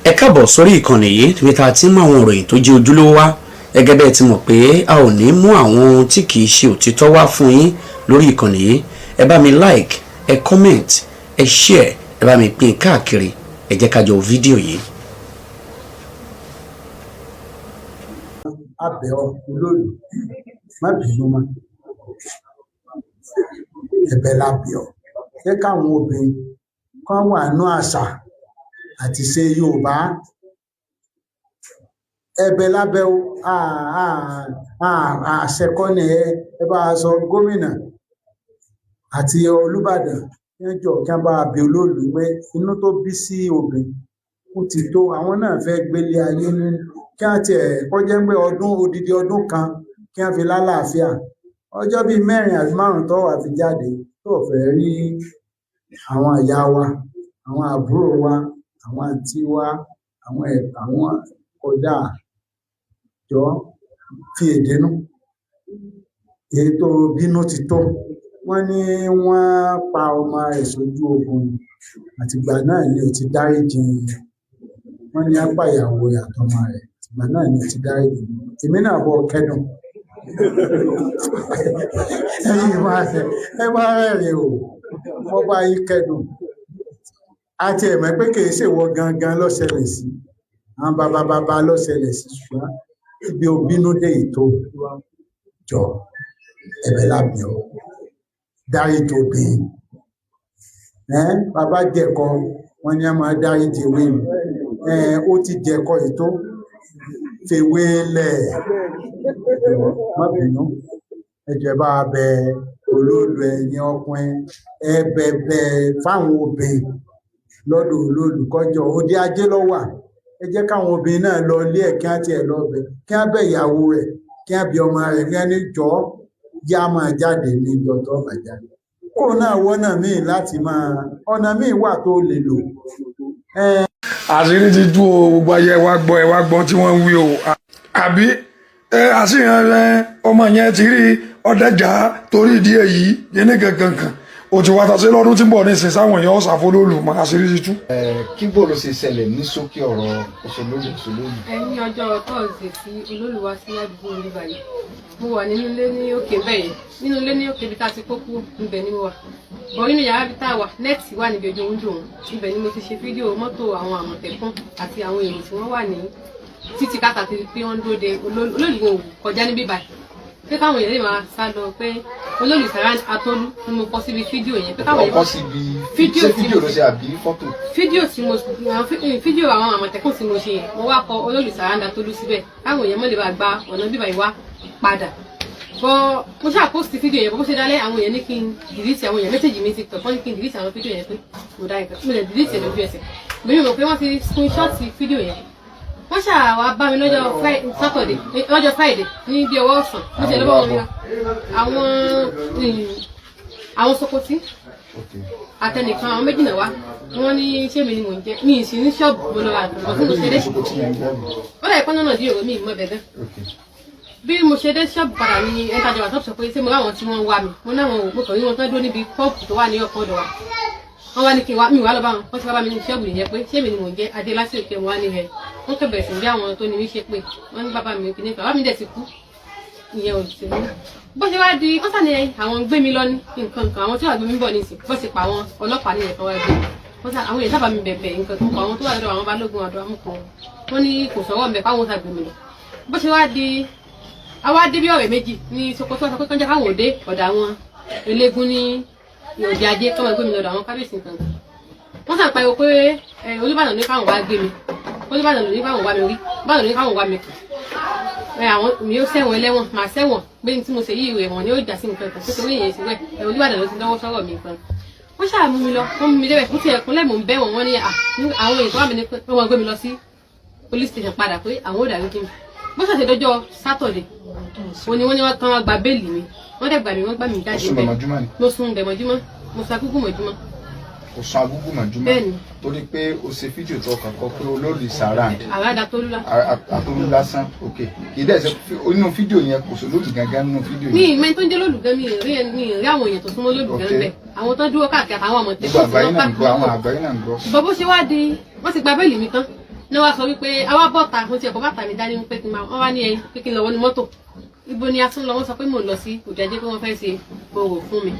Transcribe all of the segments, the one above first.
ẹ káàbọ̀ sórí ìkànnì yìí níbi tá a ti ń mú àwọn ìròyìn tó jẹ́ ojúlówó wá gẹ́gẹ́ bẹ́ẹ̀ ti mọ̀ pé a ò ní mú àwọn ohun tí kì í ṣe òtítọ́ wá fún yín lórí ìkànnì yìí. Ẹ bá mi like, ẹ comment, ẹ share, ẹ bá mi pín káàkiri, ẹ jẹ́ ká jọ fídíò yìí. Abẹ́ olóòlù má bínú mọ́, ẹ̀bẹ̀ la bẹ̀ ọ́ jẹ́ káwọn obìnrin kan wà nínú àṣà àti ṣe Yorùbá. Ẹ̀bẹ̀ lábẹ́ o àṣẹ kọ́ ni ẹ bá a sọ gómìnà àti Olúbàdàn níjọ kí wọ́n bá a bẹ̀ olóòlù pé inú tó bí sí obìnrin ó ti tó, àwọn náà fẹ́ gbélé ayé ní kí wọ́n tiẹ̀ kọjá pé odidi ọdún kan kí wọ́n fi lálàáfíà. Ọjọ́ bíi 4 àbí 5 tó wà fi jáde tó fẹ́ rí àwọn ìyá wa, àwọn àbúrò wa, àwọn àǹtí wa, àwọn kódà jọ fi èdè nú. Ètò bínú ti tó. Wọ́n ní wọ́n pa ọmọ rẹ̀ sójú ogun àtìgbà náà ni ó ti dáríjì. Wọ́n ní apá ìyàwó àtọmọ rẹ̀ àtìgbà náà ni ó ti dáríjì. Èmi náà bọ́ kẹ́dùn. Ẹ máa rẹ́rìn o, wọ́n bá yí kẹ́dùn. Àti ẹ̀mọ́ pé kì í ṣèwọ gangan ló ṣẹlẹ̀ sí, àwọn bàbá ló ṣẹlẹ̀ sí, ṣùgbọ́n ibi òbínú dé ètò jọ ẹ̀bẹ̀ lábẹ́ ọ dáríjì obìnrin. Bàbá jẹ̀kọ wọn ni a máa dáríjì ewé mi. Ó ti jẹ̀kọ ètò fèwé lẹ̀. Má bínú, ẹ jẹ́ bá a bẹ olóòlù ẹ̀yin ọkùnrin, ẹ bẹ̀bẹ̀ fáwọn obìnrin lọ́dọ̀ olóòlù kọjọ òde ajé ló wà. Ẹ jẹ́ káwọn obìnrin náà lọ ilé ẹ̀ kí wọ́n tiẹ̀ lọ bẹ̀, kí wọ́n bẹ̀ ìyàwó rẹ̀, kí wọ́n bẹ̀ ọmọ rẹ̀, kí wọ́n ní jọ́ yá máa jáde ní ìjọ tó bá jáde. Kó náà wọ́nà míì láti ọ̀nà míì wà tó lè lò. Àṣírí ti tú o, gbogbo ayé ẹ wá gbọ́ tí wọ́n ń wí o. Àbí àṣírí ọmọ yẹn ti rí ọ̀dẹ́jà torí ìdí èyí yẹn ní kankan o ti wá ta sí lọ́dún tí ń bọ̀ ní ìsìn sáwọn èèyàn ṣàfólólù mọ́ àṣírí ti tú. Kí bó ló ṣe ṣẹlẹ̀ ní ṣókí ọ̀rọ̀ òṣèlú? Ní ọjọ́ tọ́ọ̀sì tí olóòlù wá sí àdúgbò orí báyìí, mo wà nínú ilé ní òkè bẹ́ẹ̀, nínú ilé ní òkè bí tá a ti kó kúrò níbẹ̀ ni mo wà. Bọ̀ nínú yàrá bí tá a wà, nẹ́ẹ̀tì wà níbi ojú oúnjẹ òun, ibẹ̀ ni mo ti ṣe fídíò mọ́tò àwọn Àmọ̀tẹ́kùn àti àwọn èrò tí wọ́n wà ní títí káàkiri pé wọ́n dúró de olóòlù kọjá níbí báyìí. Pé káwọn èèyàn lè máa sá lọ pé olóòlù Saran Atolu ni mo kọ síbi fídíò yẹn. Pé káwọn èèyàn kọ síbi fídíò ló ṣe àbí fọ́tò? Fídíò àwọn Àmọ̀tẹ́kùn tí mo ṣe yẹn, mo wá kọ olóòlù Saran Atolu síbẹ̀ káwọn èèyàn mọ̀ lè bá gba ọ̀nà bíbá ìwá padà. Bọ́ mo ṣáà post fídíò yẹn bó ṣe dálẹ́ àwọn èèyàn ní kí n delete àwọn èèyàn mẹ́sẹ̀jì mi TikTok wọ́n ní kí n delete àwọn fídíò yẹn pé mo dá nǹkan mo lè delete ẹ̀ lójú ẹsẹ̀. Èmi mọ̀ pé wọ́n ti screenshot fídíò yẹn. Wọ́n ṣáà wá bá mi lọ́jọ́ Friday ní bí ọwọ́ ọ̀sán mo ṣe lọ́wọ́ wọn ní àwọn Sokoti àtẹnìkan àwọn méjì náà wá wọ́n ní ṣé mi ni mò ń jẹ́ mi ì sí ní ṣọ́ọ̀bù mo lọ ra àtúntò tí mo ṣe dé. Ó dà ìpọ́n náà di èrò mi ìmọ̀ bẹ̀rẹ̀. Bí mo ṣe dé ṣọ́ọ̀bù padà ní ẹ̀ńtàjọ wà sọ pé ṣé mo ráwọn tí wọ́n wá mi mo náwọn òpó kan ní wọn tán dúró níbi pọ́ọ̀pù tó wà ní ọkọ̀ ọ̀dọ̀ wa. Wọ́n wá ní kí mi wá lọ bá wọn, wọ́n ti wá bá mi ní ṣọ́ọ̀bù nìyẹn pé ṣé mi ni mò ń jẹ́ Adé láti òkè wọn wá ní rẹ̀. Wọ́n kẹ̀ bẹ̀rẹ̀ sí bí àwọn tó ní mí ṣe pé wọ́n ní bàbá mi kìíní bàbá mi dẹ̀ ti kú ìyẹn ò sí ní. Bó ṣe wá di wọ́n sàní àwọn gbé mi lọ ní nǹkan àwọn tí wàá gbé mi bọ̀ nísìn bó ṣe pa àwọn ọlọ́pàá ní ẹ̀kan wá gbé wọ́n sà àwọn èèyàn sábà mi bẹ̀bẹ̀ nǹkan kan pa àwọn tó wà lọ́dọ̀ àwọn balógun àdó amúkan wọ́n ní kò sọ́wọ́ mẹ́ fáwọn sàgbé mi lọ. Bó ṣe wá di àwa dé bí ọ̀rẹ́ méjì ní Sokoto sọ pé kán jẹ́ káwọn òde ọ̀dọ̀ àwọn eléégún ní òde ajé kọ́mọ gbé mi lọ́dọ̀ àwọn kábíyèsí nǹkan. Wọ́n sàn pariwo pé Olúbàdàn ní káwọn wá gbé mi, Olúbàdàn ló ní káwọn wá mi rí, Olúbàdàn ló ní káwọn wá mi kù. Àwọn mi ó ṣẹ̀wọ̀n ẹlẹ́wọ̀n màá ṣẹ̀wọ̀n pé tí mo ṣe yí ìwé wọn ni ó jà sí nǹkan kan nítorí èyí ṣe wẹ̀ Olúbàdàn ló ti lọ́wọ́ sọ̀rọ̀ mi nǹkan. Wọ́n ṣáà mú mi lọ wọ́n mú mi débẹ̀ fún ti ẹ̀kúnlẹ̀ mò ń bẹ́ wọn ní àwọn èèyàn tó wà mí ní pé wọ́n gbé mi lọ sí police station padà pé àwọn ò dàrú kí mi. Bó ṣàṣe dọjọ́ Saturday wọ́n ní wọ́n kàn wá gba béèlì mi wọ́n dẹ̀ gbà mí wọ́n gbà mí jáde bẹ́ẹ̀ mo sùn bẹ̀ mọ́júmọ́ mo sọ akúkú mọ́júmọ́. O sùn agúgú mọ́júmọ́ torí pé o ṣe fídíò tó kọ́kọ́ pé olóòlù Saran Atolu lásán ok kì í dẹ̀ ṣe inú fídíò yẹn kò sọ lóòlù gangan nínú fídíò yẹn. ní ìmọ̀ tó ń jẹ́ lóòlù gan mi rí àwọn èèyàn tó súnmọ́ lóòlù gan bẹ́ẹ̀ àwọn tó dúró káàkiri àtàwọn Àmọ̀tẹ́kùn gbogbo àgbáyé náà ń gbọ́. Bó ṣe wá di wọ́n ti gba béèlì mi tán ní wọ́n sọ wípé àwa bọ́ta mo ti ẹ̀kọ́ bàtà mi dání pé kí n máa wọ́n wá ní ẹyin pé kí n lọ wọnú mọ́tò ibo ni a tún lọ wọ́n sọ pé mò ń lọ sí òde ajé pé wọ́n fẹ́ ṣe gbòòrò fún mi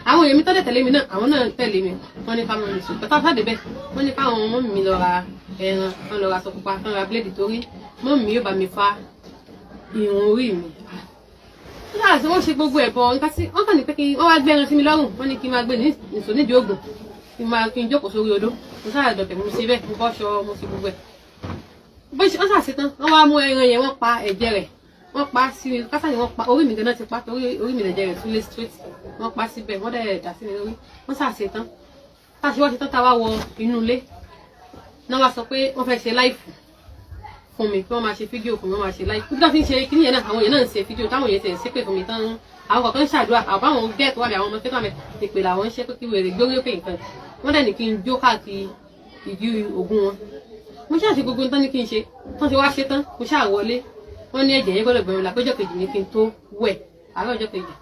àwọn èèyàn mi tọ́lẹ̀ tẹ̀lé mi náà àwọn náà tẹ̀lé mi wọ́n ní ká mọ̀ ní sùn pẹ̀tà sáde bẹ́ẹ̀ wọ́n ní káwọn ọmọ mi lọ ra ẹran wọ́n lọ ra aṣọ pupa wọ́n ra bíléèdì torí mọ́ mi yóò bá mi fa irun orí mi nígbà tí wọ́n ṣe gbogbo ẹ̀bọ̀ nǹkan tí wọ́n kàn ní pé kí wọ́n wá gbé ẹran sí mi lọ́rùn wọ́n ní kí n máa gbé ní ìṣó nídìí ògùn kí n jókòó sórí odó mo sáà dọ̀tẹ̀ mo ṣe bẹ́ẹ̀ mo bọ́ ṣọ mo ṣe gbogbo ẹ̀ bó ṣe wọ́n ṣàṣe tán wọ́n wá mú ẹran yẹn wọ́n pa ẹ̀jẹ̀ rẹ̀ wọ́n pa sí mi kásá ni wọ́n pa orí mi gan-an ti pa torí orí mi lẹ̀jẹ̀ rẹ̀ tún lé straight wọ́n pa síbẹ̀ wọ́n dẹ̀ dà sí mi lórí wọ́n ṣàṣe tán táṣe wọ́n ṣe tán tá a wá wọ inú ilé náà wá sọ pé wọ́n fẹ́ ṣe láìfù fún mi kí wọ́n máa ṣe fídíò fún mi wọ́n máa ṣe láìfù bí wọ́n fi ń ṣe kíní yẹn náà àwọn yẹn náà ń ṣe fídíò táwọn yẹn ti ń ṣépè fún mi tán àwọn kọ̀ọ̀kan ń ṣàdúrà àbáwọn gẹ́ẹ̀tì wà bí àwọn ọmọ fẹ́tọ̀ àmì ìpè làwọn ń ṣe pé kí wèrè gbórí pé nǹkan wọ́n dẹ̀ ní kí n jó káàkiri ìdí ògùn wọn mo ṣáà ṣe gbogbo nǹkan ní kí n ṣe tán ti wá ṣe tán mo ṣáà wọlé wọ́n ní ẹ̀jẹ̀ yẹn gbọ́dọ̀ gbẹ̀rún la péjọ kejì ní kí n tó wẹ̀ àárọ̀ ọjọ́ kejì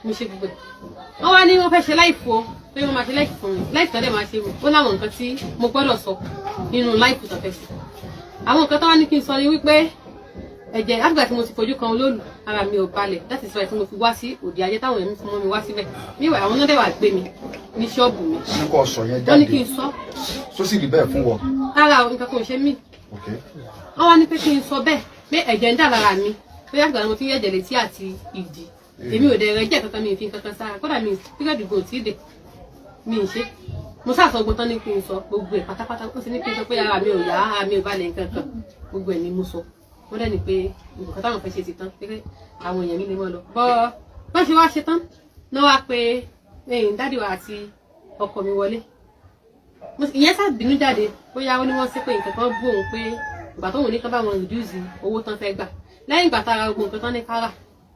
mo ṣe gbogbo wọ́n wá ní wọ́n fẹ́ ṣe láìfù o pé wọ́n máa ṣe láìfù fún mi láìfù tọ́lẹ̀ máa ṣe mi ó láwọn nǹkan tí mo gbọ́dọ̀ sọ nínú láìfù tó fẹ́ sí àwọn nǹkan tó wá ní kí n sọ ni wípé ẹ̀jẹ̀ àgbà tí mo ti fojú kan olóòlù ara mi ò balẹ̀ láti sọ ẹ̀ tí mo fi wá sí òde ajé táwọn èèyàn fún mi wá síbẹ̀ níwẹ̀ àwọn náà dẹ̀ wà gbé mi ní ṣọ́ọ̀bù mi wọ́n ní kí n sọ tó sì rí bẹ́ẹ̀ fún wọn. rárá nǹkan kan ò ṣe mí wọ́n wá ní pé kí n sọ bẹ́ẹ̀ pé ẹ̀jẹ̀ ń dà lára mi pé àgbà mo fi ń ẹ̀jẹ̀ létí àti ìdí èmi ò dẹ̀ rẹ̀ jẹ́ kankan mi ì fi kankan sára kódà mi pírẹ̀dì gò tí ì dè mi ì ṣe mo sáà sọ gbọ́tán ní kí n sọ gbogbo ẹ̀ pátápátá ó sì ní kí n sọ pé ara mi ò yá ara mi ò balẹ̀ nǹkan kan gbogbo ẹ̀ ni mo sọ wọ́n dẹ̀ ní pé nǹkan táwọn fẹ́ ṣe ti tán pé àwọn èèyàn mi lè mọ́ lọ bọ́ ṣe wá ṣe tán náà wá pé dádì wa àti ọkọ mi wọlé ìyẹn ṣàbínú jáde bóyá ó ní wọ́n sí pé nǹkan kan bú òun pé ìgbà tóun ní kán bá wọn reduce owó tán fẹ́ gbà lẹ́yìn ìgbà tára gbogbo nǹkan tán ní kára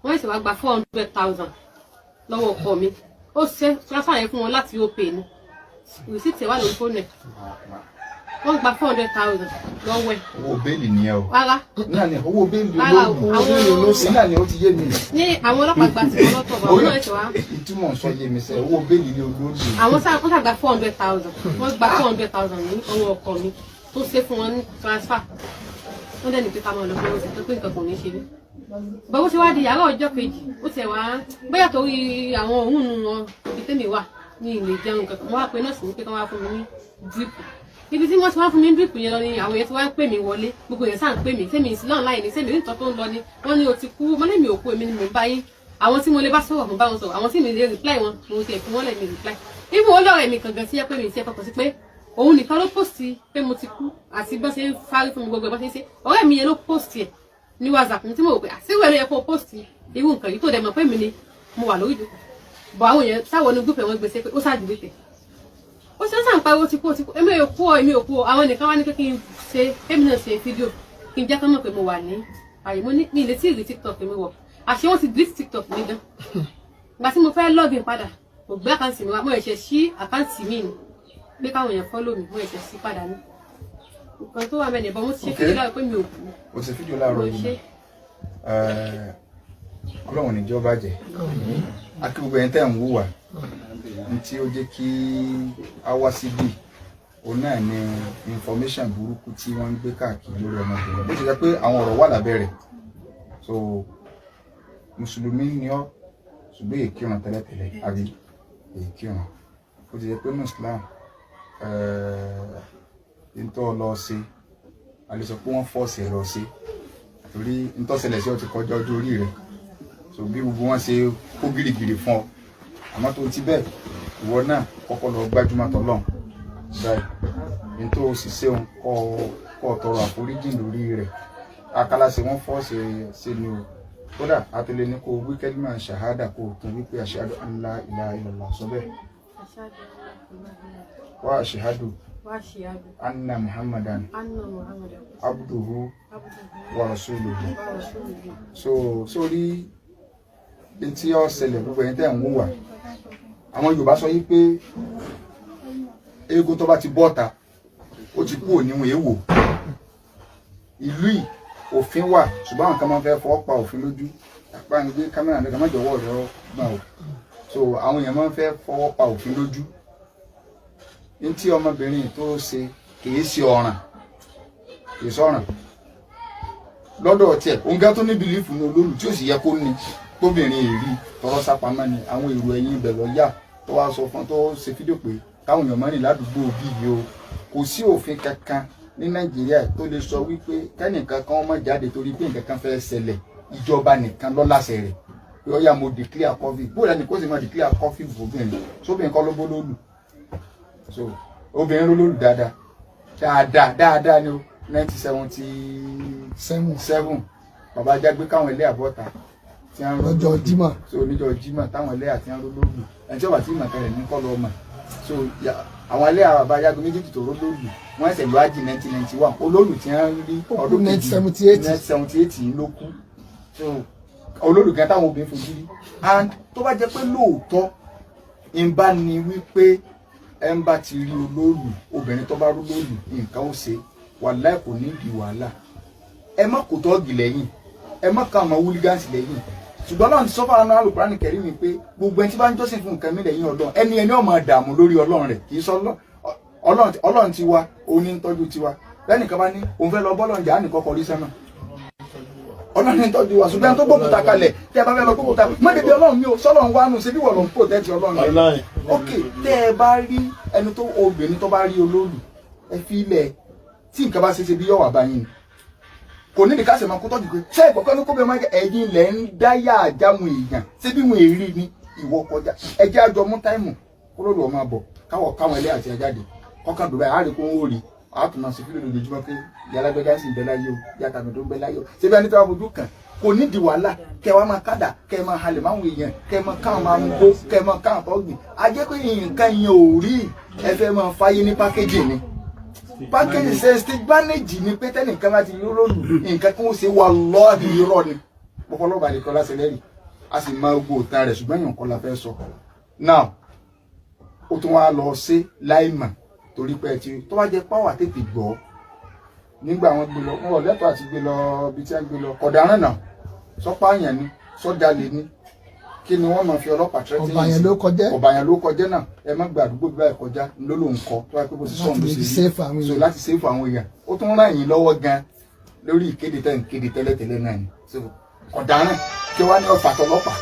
wọ́n sì wá gba 400,000 lọ́wọ́ ọkọ mi ó ṣe transfer yẹn fún wọn láti opay ni receipt wà lórí fóònù ẹ̀ wọ́n gba 400,000 lọ́wọ́ ẹ̀. owó bẹ́ẹ̀lì ni ẹ o. rárá náà ni owó bẹ́ẹ̀lì olóògùn náà ni ó ti yé mi. ní àwọn ọlọ́pàá gba ti ọlọ́tọ̀ bá wọn náà ṣe wá. ìtumọ̀ sọ yé mi sẹ́ owó bẹ́ẹ̀lì ni olóògùn. àwọn ṣàgbà 400,000 wọ́n gba 400,000 ní ọwọ́ ọkọ mi tó ṣe fún wọn ní transfer wọ́n dẹ̀ ní pé ká máa lọ pé ó ti tó pé nǹkan kò ní ṣe mí. bọ́wọ́ ṣe wá di àárọ̀ ọjọ́ kejì ó tiẹ̀ wá bóyá torí àwọn òun wọn ìtẹ́mi wà ní ilé jẹun kankan wọ́n wá pe nọ́ọ̀sì ní pé kí wọ́n wá fún mi ní drip ibi tí wọ́n ti wá fún mi ní drip yẹn lọ ni àwọn yẹn ti wá ń pè mí wọlé gbogbo yẹn sáà ń pè mí sẹ́mi ìsìlọ́ọ̀ láì ní sẹ́mi ìtọ́ tó ń lọ ni wọ́n ní o ti kú mọ́lẹ́ mi ò kú èmi ni mò ń bá yín àwọn tí mo lè bá sọ̀rọ̀ mo bá wọn sọ̀rọ̀ àwọn tí mi lè reply wọn mo ti ẹ̀fún wọn lẹ̀ mi reply ibi wọn lọ́rọ̀ ẹ̀mí kankan sí ẹ pé mi ti ẹ fọkàn sí pé òun nìkan ló post pé mo ti kú àti bọ́ ṣe ń fárí fún mi gbogbo ẹ̀ bọ́ ṣe ń ṣe ọ̀rẹ́ mi yẹn ló post ẹ̀ ní WhatsApp mi tí mo rò pé àṣìwẹ̀ ló yẹ kó post irú nǹkan yìí tó dẹ̀ mọ̀ pé mi ni mo wà lórí ìdókòwò bọ̀ àwọn yẹn sáwọn ní gúúpẹ̀ wọn gbèsè pé ó ṣáàdì tẹ̀ ó ṣe ń sàn pariwo ti kú èmi ò kú ọ àwọn nìkan wá ní pé kí n ṣe èmi náà ṣe fídíò kí n jẹ́ kán mọ̀ pé mo wà ní àyè mo ní mi lè tí ì rí TikTok mi wọ̀ àṣé wọ́n ti delete TikTok mi gan ìgbà tí mo fẹ́ login padà mo gbé àkáǹtì mi wá mo ẹ̀ṣẹ̀ sí àkáǹtì mi ni pé káwọn èèyàn follow mi mo ẹ̀ṣẹ̀ sí padà ní nǹkan tó wà mẹ́rin bọ́ mo ti ṣe fídíò láàárọ̀ pé mi ò kú o ti fídíò láàárọ̀ yìí ọlọ́run níjọba jẹ́ akígbogbo ẹ̀yìn tẹ́ ń wúwà ní tí ó jẹ́ kí a wá síbí òun náà ni information burúkú tí wọ́n ń gbé káàkiri lórí ọmọbìnrin bó ti jẹ́ pé àwọn ọ̀rọ̀ wà lábẹ́ rẹ̀ so mùsùlùmí ni ọ́ ṣùgbọ́n èkìràn tẹ́lẹ̀tẹ́lẹ̀ àbí èkìràn bó ti jẹ́ pé Islam ntọ́ lọ sí a lè sọ pé wọ́n fọ́ọ̀sì ẹ̀ lọ sí torí ntọ́sẹ̀lẹ̀ sí ọ ti kọjá ọjọ́ orí rẹ̀ so bí gbogbo wọn ṣe kó gírígírí fún ọ àmọ́ tó ti bẹ́ẹ̀ ìwọ náà kọ́kọ́ lọ gbájúmọ́ tọ́lọ́n báyìí ní tó sì ṣeun kọ́ tọrọ àforíjì lórí rẹ̀ akálàṣe wọ́n fọ́ọ̀sì ṣe ni o kódà àtẹlẹ́ ní kó wí kẹ́límà ṣàhádà kó tún wípé ashhadu an la ilaha illallah sọ bẹ́ẹ̀ wa ashhadu anna muhammadan abduhu wa rasuluhu so sórí tí ó ṣẹlẹ̀ gbogbo ẹ̀yin tẹ́ ń wúwà àwọn Yorùbá sọ yí pé eégún tó bá ti bọ́ta ó ti kú òníwọ̀n èèwò ìlú yìí òfin wà ṣùgbọ́n àwọn kan máa ń fẹ́ fọwọ́ pa òfin lójú apá ń gbé kámẹ́rà nígbà má jọ̀wọ́ rẹ̀ gbà ó so àwọn èèyàn máa ń fẹ́ fọwọ́ pa òfin lójú ní tí ọmọbìnrin tó ṣe kìí ṣe ọ̀ràn ìsọ̀ràn lọ́dọ̀ tiẹ̀ òun gá tó ní bìlífù ní olólù tí ó sì yẹ kó ní tóbìnrin èrí tọrọ sápamọ́ ni àwọn èrò ẹ̀yìn ibẹ̀ lọ yá tó wá sọ fún tó ṣe fídíò pé káwọn èèyàn mọ́rin ládùúgbò bí yìí o kò sí òfin kankan ní Nàìjíríà tó lè sọ wípé kẹ́nìkan kan má jáde torí pé nǹkan kan fẹ́ ṣẹlẹ̀ ìjọba nìkan ló láṣẹ rẹ̀ pé ó yá mo declare COVID bóyá ẹni kó sì máa declare COVID fòbìnrin sóbìnrin kọ́ ló bó lólu so obìnrin ló lólu dáadáa ni o 1977 bàbá Jágbé káwọn ilé àbọ̀tà tí wọ́n lọ́jọ́ Jímọ̀ so oníjọ́ Jímọ̀ táwọn ilé àti wọ́n lólu ẹni tí ó bá tí ìmọ̀ kẹrẹ̀ ní kọ́ lọ́ọ́ mọ̀ so àwọn ilé bàbá Jágbé méjèèjì tó lólu wọ́n ẹsẹ̀ lọ́wọ́ ájì 1991 olóòlù tí wọ́n rí ọdún 1978 ló kú so olóòlù gan táwọn obìnrin fojú rí and tó bá jẹ́ pé lóòótọ́ ìbá ni wípé ẹ ń bá ti rí olóòlù obìnrin tó bá rú lóòlù nǹkan ó ṣe wàláì kò ní ìdí wàhálà ẹ má kò tọ́ọ̀gì lẹ́yìn ẹ má ka àwọn wúlígánsì lẹ́yìn ṣùgbọ́n Ọlọ́run ti sọ fún àwọn Al-Qur'ani Karim mi pé gbogbo ẹni tí bá ń jọ́sìn fún nǹkan mi lẹ́yìn Ọlọ́run ẹni ó máa dààmú lórí Ọlọ́run rẹ̀ kì í sọ Ọlọ́run ti wa òun ní tọ́jú tiwa lẹ́nìkan bá ní òun fẹ́ lọ bọ́lọ̀ jà á nìkan kọrí sẹ́nà Ọlọ́run ní tọ́jú wa ṣùgbọ́n tó gbókùtà kalẹ̀ tí ẹ bá fẹ́ lọ gbókùtà má débi Ọlọ́run mi ò sọ́lọ́run wá nù síbí wọ̀ ló ń protect Ọlọ́run rẹ̀ ok tẹ́ ẹ bá rí ẹni tó obìnrin tó bá rí olóòlù ẹ fi ilẹ̀ tí nǹkan bá ṣe bí yọ̀wà báyìí ni kò ní ìdíkà ṣe máa kó tọ́jú pé ṣé ìkọ̀kọ́ ní kó bẹ́ẹ̀ máa kẹ́ ẹ̀yin lẹ̀ ń dáyà àjámu èèyàn ṣé bí wọn èrí ni ìwọ kọjá ẹjẹ́ àjọ mú táìmù kúrò lọ́ọ́ máa bọ̀ káwọn ilé àti ẹjáde kọ́kàn dùbẹ́ àárẹ̀ kó ń wò rí àtúnmọ̀ sí fílẹ̀ lójoojúmọ́ pé yàrá gbẹ́gá sì ń bẹ láyé o yàtà mi tó ń bẹ láyé o ṣé bí ẹni tó wà fojú kàn kò nídìí wàhálà kẹ wàá máa kádà kẹ máa halẹ̀ máwọn èèyàn kẹ máa káwọn máa mú gbó kẹ máa káwọn tó gbìn a jẹ́ pé nǹkan yẹn ò rí ẹ fẹ́ máa fáyé ní pákéjì ni pákéjì ṣe stage manage ni pé tẹ́nìkan bá ti rí lóòlù nǹkan kí wọ́n ṣe wà lọ́ọ̀dì irọ́ ni pọpọlọba nìkan láṣẹ lẹ́rìí a sì máa gbó òtán rẹ̀ ṣùgbọ́n èèyàn kan la fẹ́ sọ now ó tún wá lọ sí láìmọ̀ torí pé ti tó bá jẹ́ páwà tètè gbọ́ nígbà wọn gbé lọ wọn ò lẹ́tọ̀ọ́ àti gbé lọ bí tí wọ́n gbé lọ kọ̀dáràn náà sọ́pá àyàn ni sọ́jalè ni kí ni wọ́n máa fi ọlọ́pàá tẹ́tí ọ̀bàyàn ló kọjá náà ẹ má gba àdúgbò bí báyìí kọjá ló lòun kọ tó wáyé pé bó ti sọ̀rọ̀ ló ṣe rí so láti sèfù àwọn èèyàn ó tún ràn yín lọ́wọ́ gan lórí ìkéde tẹ́lẹ̀tẹ́lẹ̀ náà ni so ọ̀daràn kí wọ́n ní ọ̀fà tọlọ́pàá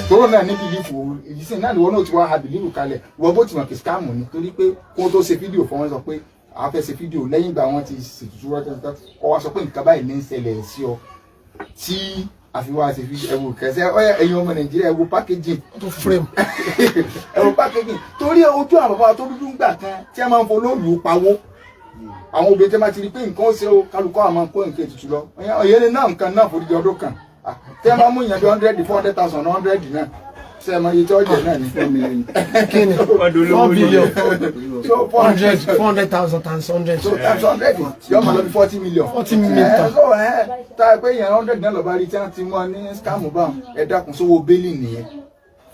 tóró náà ní bìlífù ìdísìn náà ni wọ́n náà ti wá ha bìlífù kalẹ̀ wọ́n bó ti mọ̀ kí skáàmù ni torí pé kó tó ṣe fídíò fún wọn sọ pé àwọn fẹ́ ṣe fídíò lẹ́yìn ìgbà wọn ti ṣètùtù rọ́tẹ́tẹ́ kọ́ wá sọ pé nǹkan báyìí ní ń ṣẹlẹ̀ sí ọ tí àfiwá ṣe fi ẹwù kẹsẹ ọyẹ ẹ̀yin ọmọ Nàìjíríà ẹwù packaging tó frame ẹwù packaging torí ojú àwọn bàbá tó dúdú gbà kan tí a máa ń folóòlù pawó àwọn obìnrin tí a máa ti rí pé nǹkan ó ṣe ó kálukọ́ àmọ́ kó nǹkan ètùtù lọ ọ̀yẹ́ ni náà nǹkan náà forí di ọdún kan tí a máa mú ìyẹn bí 100,000 100 náà ṣe é mọ iye tí ó jẹ náà ní 4 million kí ni 4 billion so 400,000 times 100 so times 100 yóò máa lọ bí 40 million 40 million so tá a pé yẹn 100 náà lọ bá rí tí wọ́n ti mú ọ ní scam bá ẹ dákun sówó bẹ́ẹ̀lì nìyẹn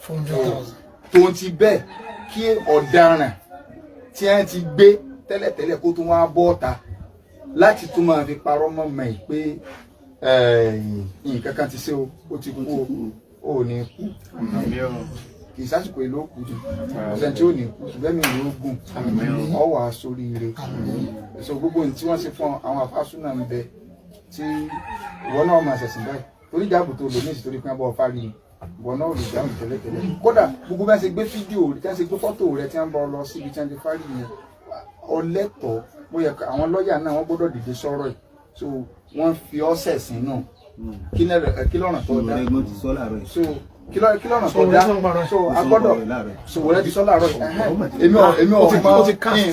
400,000 tó ń ti bẹ́ẹ̀ kí ọ̀daràn tí wọ́n ti gbé tẹ́lẹ̀tẹ́lẹ̀ kó tún wá bọ́ ọ̀ta láti tún máa fi parọ́ mọ́ mọ́ ẹ̀ pé nǹkan kan ti ṣe ó ti kú ó ní kú kì í sásìkò èlò òkú jù ọ̀sẹ̀ tí ó ní kú ṣùgbọ́n mi ò gùn ọ wà sórí ire so gbogbo ohun tí wọ́n ṣe fún àwọn afásúnà ń bẹ tí ìwọ náà máa ṣẹ̀sìn báyìí torí ìjáàbò tó lò ní ìsìtorí pé wọ́n bọ́ fárí ìwọ náà lè dáhùn tẹ́lẹ̀tẹ́lẹ̀ kódà gbogbo bá ṣe gbé fídíò tí wọ́n ṣe gbé fọ́tò rẹ tí wọ́n bọ́ lọ síbi tí wọ́n ti fárí yẹn ọlẹ́tọ̀ọ́ bóyá àwọn lọ́ọ̀yà náà wọ́n gbọ́dọ̀ dìde sọ̀rọ̀ ẹ̀ so wọ́n fi ọ́sẹ̀ sí náà kí lọ́rùn tó dá so kí lọ́rùn tó dá so agbọ́dọ̀ so wọlé ti sọ láàárọ̀ èmi ò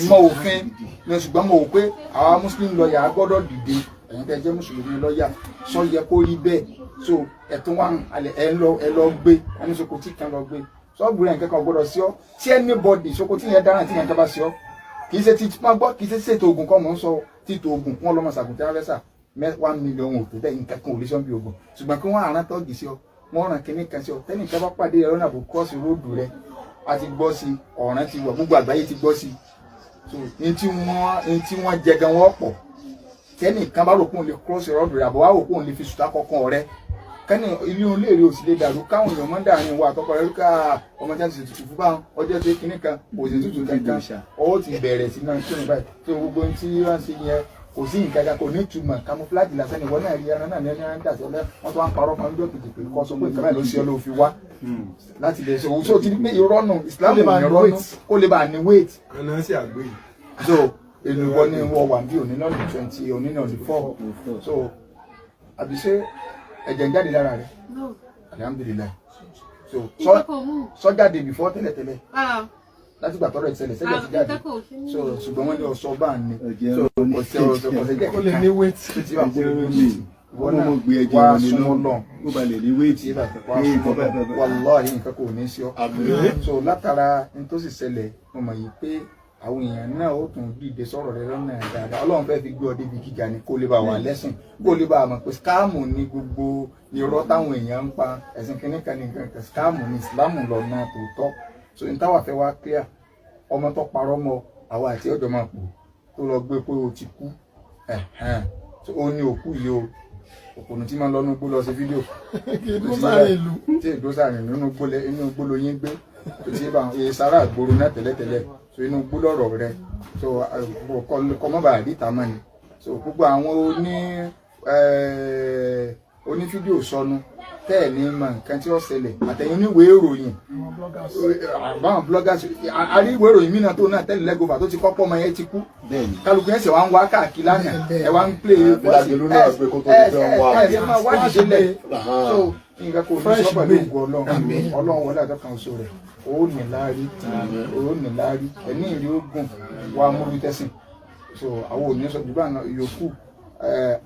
mọ òfin ní ṣùgbọ́n mo wò pé àwa muslim lọ́ọ̀yà agbọ́dọ̀ dìde ẹ̀yin tẹ́ jẹ́ mùsùlùmí lọ́ọ̀yà sọ yẹ kó rí bẹ́ẹ̀ so ẹ̀tún wà ẹ lọ gbé ẹni sokoti kan lọ gbé sọ́ọ̀bù rẹ̀ nǹkan kan gbọ́dọ̀ sí ọ tí anybody sokoti yẹn dáràn tí yẹn kan bá sí ọ kì í ṣe ti máa gbọ́ kì í ṣe ṣètò oògùn kan mọ̀ ń sọ títò oògùn kí wọ́n lọ́mọ ṣàgùn tí wọ́n fẹ́ sà 1 million ò tó bẹ́ẹ̀ nǹkan kan ò lè ṣọ́ bí oògùn ṣùgbọ́n kí wọ́n àrán tọ́gì sí ọ wọ́n ràn kíní kan sí ọ tẹ́nìkan bá pàdé ẹ̀rọ náà bò kọ́ọ̀sì róòdù rẹ a ti gbọ́ sí ọ̀ràn ti wọ̀ gbogbo àgbáyé ti gbọ́ sí so ní tí wọ́n jẹ gan wọ́n pọ̀ tẹ́nìkan bá rò pé òun lè kọ́ọ̀sì róòdù rẹ àbọ̀ wá rò pé òun lè fi sùtá kọ̀ọ̀kan rẹ kẹ́ni ilé òun léèrè òsì lè dàrú káwọn èèyàn mọ́ dàrin wa àtọ́kọ̀ rẹ ká ọmọ tí wọ́n ti ṣe tutù fún báwọn ọjọ́ tó kíní kan kò sí tutù kankan ó ti bẹ̀rẹ̀ sí náà kí ni báyìí tó gbogbo tí wọ́n ṣe yẹn kò sí nǹkan kan kò ní ìtumọ̀ camouflage lásán ni wọ́n náà rí ẹran náà ní ẹni ẹran dà sí ọlẹ́ wọ́n tó wá ń parọ́ kan lójó kejì pé kọ́ sọ pé nǹkan báyìí ló ṣe ọ ló fi wá láti lè ṣe òun tó ti ní pé irọ́ nù Islam ò ní irọ́ nù kó lè bá a ní weight. So èlò wọn ni wọ́n wà bí òní náà ní 20 òní náà ní 4 so àbí ṣé ẹ̀jẹ̀ ń jáde lára rẹ̀ alhamdulillah so sọ́jáde before tẹ́lẹ̀tẹ́lẹ̀ láti gbà tọrọ ìṣẹ̀lẹ̀ sẹ́jẹ̀ ti jáde so ṣùgbọ́n wọ́n ní ọ̀sọ́ bá ní so ọ̀sẹ̀ jẹ́ ó lè ní weight tí wà wọ́n náà wá súnmọ́ lọ ó ba lè ní weight wá súnmọ́ lọ wallahi nǹkan kò ní sí ọ so látara ní tó sì ṣẹlẹ̀ mo mọ̀ yìí pé àwọn èèyàn náà ó tún dìde sọ̀rọ̀ rẹ lọ́nà dáadáa ọlọ́run fẹ́ fi gbé ọ débi gíga ni kó lè bá wà lẹ́sìn kó lè bá mọ̀ pé skáàmù ní gbogbo irọ́ táwọn èèyàn ń pa ẹ̀sìn kìnnìkan ní nǹkan skáàmù ní ìsìlámù lọ́nà tòótọ́ so ní táwa fẹ́ wá clear ọmọ tó parọ́ mọ́ àwa àti ọjọ́ máa pò tó lọ gbé pé o ti kú so ó ní òkú yìí o òkùnrin tí máa ń lọ nínú gbó lọ sí fídíò tí èdò sàrìn nínú gbó yín gbé tó ti bá sára àgbòrò náà tẹ́lẹ̀tẹ́lẹ̀ so inú gbó lọ́rọ̀ rẹ so kọ́ mọ́ bàá rí ìtàmọ́ ni so gbogbo àwọn oní fídíò sọnù tẹ́ẹ̀ ní mọ nǹkan tí ó ṣẹlẹ̀ àtẹ̀yìn oníwèé ìròyìn àwọn bloggers àríwèé ìròyìn mìíràn tó náà tẹ́lẹ̀ lẹ́gọ̀fà tó ti kọ́pọ̀ ọmọ yẹn ti kú kálukú yẹn ṣe wá ń wá káàkiri lánàá ẹ wá ń play bọ́ọ̀sì ẹ máa wá ìdílé so nǹkan kò ní sọ pẹ̀lú ògùn ọlọ́run wọlé àtọ́kàn oṣù rẹ̀ ó ní láárí ẹ̀ní ìrí ogun wa múlù tẹ́sìn so àwọn ò ní sọ jù bá yòókù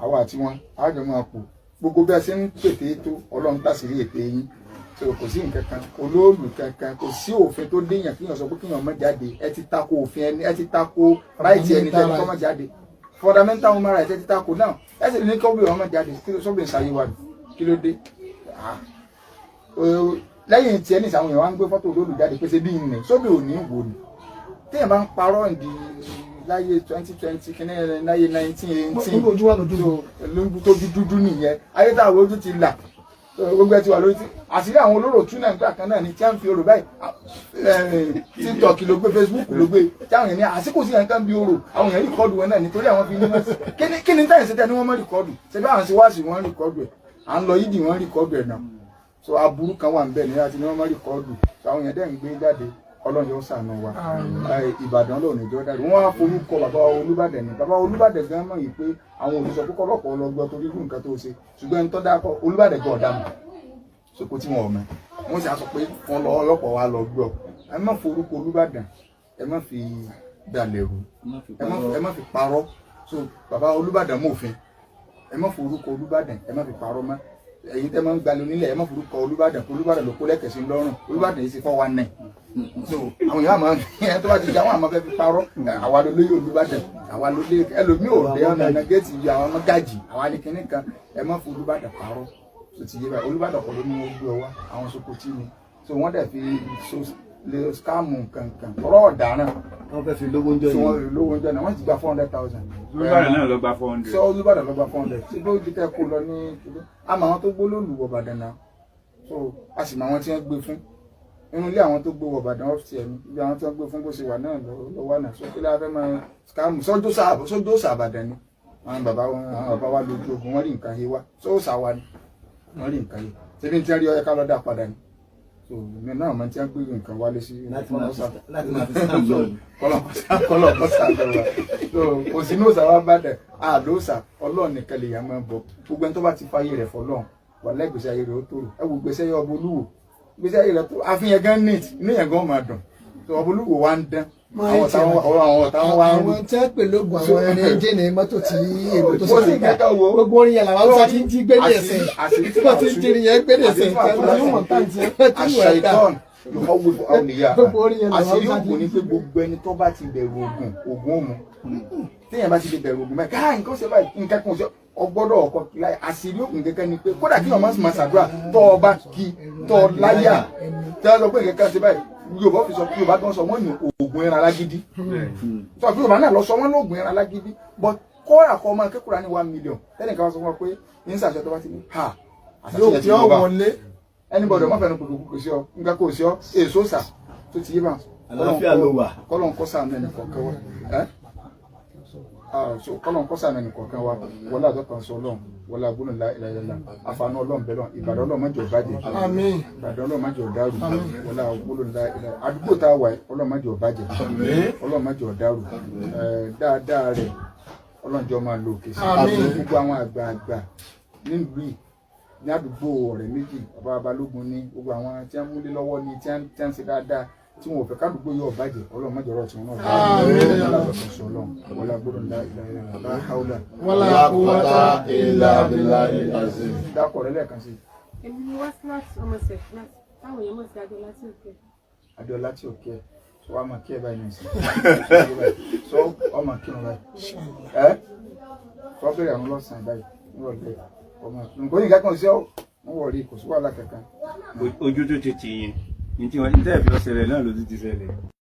àwọn àti wọn àjọ máa pò gbogbo bí a ṣe ń pètè tó ọlọ́run tàṣírí ètè yín so kò sí nǹkan kan olóòlù kankan kò sí òfin tó déyàn kíyàn sọ pé kíyàn má jáde ẹ ti tako òfin ẹni ẹ ti tako ráìtì ẹni tẹ́ni kọ́ má jáde fundamental human rights ẹ ti tako náà ẹ sì ní kí ọmọ jáde kí ló sọ́bìn ṣayé wa kí ló dé lẹ́yìn tí ẹni sàwọn èèyàn wá ń gbé fọ́tò olóòlù jáde pé ṣe bí nìyẹn sóbì ò ní wò ni téèyàn bá ń parọ́ ìdí láyé 2020 kìíní láyé 1918 lójú tó dúdú nìyẹn ayé táwọn ojú ti là gbogbo ẹ ti wà lórí tí àṣírí àwọn olóró tún náà nígbà kan náà ni tí a ń fi orò báyìí TikTok ló gbé Facebook ló gbé táwọn èèyàn ní àsìkò sí nǹkan bí orò àwọn èèyàn rìkọ́dù wọn náà nítorí àwọn fi ní wọn kí ni táyà ṣẹtẹ ni wọ́n mọ̀ rìkọ́dù ṣẹbi àwọn síwáṣì wọn rìkọ́dù ẹ̀ à ń lọ yídì wọn rìkọ́dù ẹ̀ náà so aburú kan wà ń bẹ̀ ní àti ní wọ́n mọ̀ rìkọ́dù àwọn èèyàn dẹ̀ ń gbé jáde ọlọ́run yóò ṣàánú wa ìbàdàn lónìí ìjọ dáre wọ́n á forúkọ bàbá olúbàdàn ní bàbá olúbàdàn gan mọ̀ yìí pé àwọn òṣìṣẹ́ púpọ̀ lọ́pọ̀ ọlọ́gbọ́ torí irú nǹkan tó ṣe ṣùgbọ́n ẹni tó dákọ̀ olúbàdàn gan ọ̀dà mọ̀ sókò tí wọn ò mọ̀ wọ́n sì á sọ pé wọ́n lọ ọlọ́pọ̀ wa lọ gbọ́ ẹ má forúkọ olúbàdàn ẹ má fi dalẹ̀ rú ẹ má fi parọ́ so bàbá olúbàdàn mọ̀fin ẹ má forúkọ olúbàdàn ẹ má fi parọ́ mọ́ ẹ̀yin tẹ́ máa ń gbalẹ̀ onílẹ̀ ẹ má forúkọ olúbàdàn ló kó lẹ́kẹ̀sí lọ́rùn olúbàdàn yìí sì fọ́ wa nẹ̀ so àwọn èèyàn máa ń ẹ tó bá ti jà wọn àmọ́ fẹ́ fi parọ́ àwa ló lóye olúbàdàn àwa ló lé ẹlòmíì ò dé ọ̀nà ẹ̀nàgẹ́tì yìí àwọn ọmọ gàjì àwa ní kinní kan ẹ má fi olúbàdàn parọ́ so ti yé báyìí olúbàdàn kọ́ ló ní wọ́n gbé ọ wá àwọn Sokoti ni so wọ́n dẹ̀ fi so lè skáàmù kankan ọ̀rọ̀ ọ̀daràn wọ́n fẹ́ fi lówó ń jọ so wọ́n fi lówó ń jọ náà wọ́n ti gba 400,000. olúbàdàn náà ló gba 400. so olúbàdàn ló gba 400 ṣé bó ti tẹ́ kó lọ ní àmọ́ àwọn tó gbólóòlù wọ̀bàdàn náà so a sì mọ àwọn tí wọ́n gbé fún inú ilé àwọn tó gbé wọ̀bàdàn ọ́fíìsì ẹ̀mí ibi àwọn tí wọ́n gbé fún bó ṣe wà náà lọ́wọ́ náà so kí ló fẹ́ máa skáàmù sọ́jọ́ sàbàdàn ni àwọn bàbá wa lójú ogun wọ́n rí nǹkan yé wa sọ́ọ̀sà wa ni wọ́n rí nǹkan yé ṣebí tí wọ́n rí ọyẹ ká lọ́ọ́ dà padà ni so mi náà máa ti ń gbé nǹkan wálé sí kọ́lọ̀ kọ́sà lọ́wọ́ so kò sí ní òòsà wa bá dẹ̀ àlóòsà ọlọ́run nìkan lè yàn máa bọ̀ gbogbo ẹni tó bá ti fáyé rẹ̀ fọlọ́run wà lẹ́gbẹ̀ẹ́sẹ̀ ayé rẹ̀ ó tòrò ẹ wo gbèsè yọ ọbọ olúwo gbèsè ayé rẹ̀ tó àfihàn gan neat inú yẹn gan máa dùn so ọbọ olúwo wa ń dán àwọn táwọn wá ń rú. àwọn tí wọ́n pè lóògùn àwọn ẹni ẹjẹ́ ní mọ́tò tí èrò tó sọ nígbà gbogbo orin yẹn làwọn Haúsá ti ń jí gbé ní ẹsẹ̀ wọ́n ti ń jírin yẹn gbé ní ẹsẹ̀ àṣírí ògùn ni pé gbogbo ẹni tó bá ti bẹ̀rù ògùn òmu téèyàn bá ti lè bẹ̀rù ògùn mẹ́ka nǹkan ṣe báyìí nǹkan kan ṣe ọgbọ́dọ̀ ọkọ láyé àṣírí ògùn kẹ́kẹ́ ni pé kódà kí ọmọ sì máa ṣàdúrà tó ọba kí tó láyà tí wọ́n sọ pé nǹkan ṣe báyìí Yorùbá fi sọ pé Yorùbá tó ń sọ wọ́n ní ògùn ẹran alágídí sọ pé Yorùbá náà lọ sọ wọ́n ní ògùn ẹran alágídí but kọ́ àkọ́ ọmọ akẹ́kọ̀ọ́ ní 1 million tẹ́lẹ̀ kan sọ fún ọ pé ní sàṣẹ tó bá ti ní ha yóò tí ó wọlé anybody ọmọ fẹnu kò kò sí ọ nǹkan kò sí ọ èso sà tó ti yé bá àlàáfíà ló wà kọ́lọ̀ ń kọ́ sáà mẹ́rin kọ̀ọ̀kan wá so kọ́lọ́n kọ́sà náà nìkọ̀ọ̀kan wa wọlé àdọ́kan sọ ọlọ́run wọlé abúlé ìlàyẹ̀lá àfààní ọlọ́run bẹ́ẹ̀ náà ìbàdàn ọlọ́run má jẹ́ ó bàjẹ́ ìbàdàn ọlọ́run má jẹ́ ó dàrú wọlé abúlé ìlàyẹ̀lá àdúgbò tá a wà ọlọ́run má jẹ́ ó bàjẹ́ ọlọ́run má jẹ́ ó dàrú dáadáa rẹ̀ ọlọ́run jọ máa lo òkè sí gbogbo àwọn àgbààgbà nílùú yìí ní àdúgbò ọ̀rẹ́ méjì bàbá balógun ní gbogbo àwọn tí wọ́n múlé lọ́wọ́ ní tí wọ́n ṣe dáadáa tí wọn ò fẹ́ kádùúgbò yóò bàjẹ́ ọlọ́run má jọ̀rọ̀ tí wọn náà bàjẹ́ wọlé agbọ́dọ̀ ńlá ìlà haúlà wala quwwata illa billahil azim. dákọ̀ rẹ̀ lẹ́ẹ̀kan sí. èmi ni wá síláàsì ọmọ sẹ̀fúnàt táwọn èèyàn mọ̀ sí Adéọlá tí òkè. Adéọlá tí òkè sọ wá máa kí ẹ báyìí nìyẹn sọ ọmọ kírun báyìí sọ bẹ̀rẹ̀ àwọn lọ́sàn-án báyìí nírọ̀lẹ́ ọmọ nǹkan yìí kankan sí ọ wọn wọ̀ rí kò sí wàhálà kankan. ojú tó ti tì yín ní tí wọ́n ti tẹ́ ẹ̀ fi ọ̀sẹ̀ rẹ̀ náà ló ti ṣẹlẹ̀.